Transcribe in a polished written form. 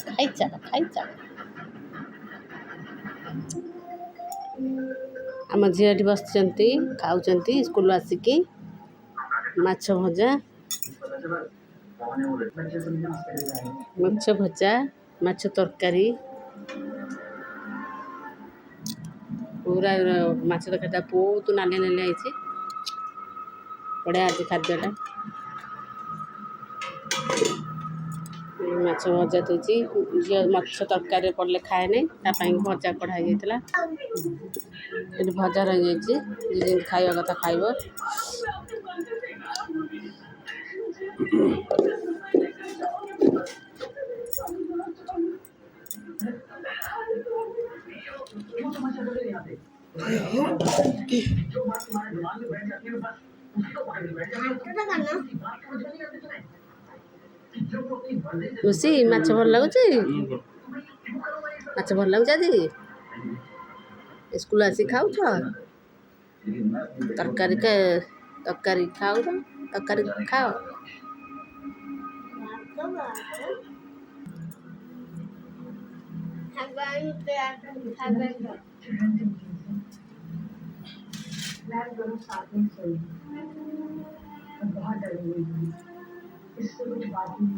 खाई चाल आम झील बस खाऊ स्कूल आसिकी माछ भजा माछ तरकारी पूरा माछ तरकारी बहुत नाली नाली आई बढ़िया आज खाद्यटा माछ भजा दूसरी झी माछ तरकारी पड़े खाए नहीं भजा कढ़ाई जाता ये भजा रही जाइए खाଇବା कथा खाइब खुशी माछ भल लगुच माछ भल लगुच आज स्कूल आसी खाऊ तरकारी तरकारी खाऊ तरकारी खाओ बहुत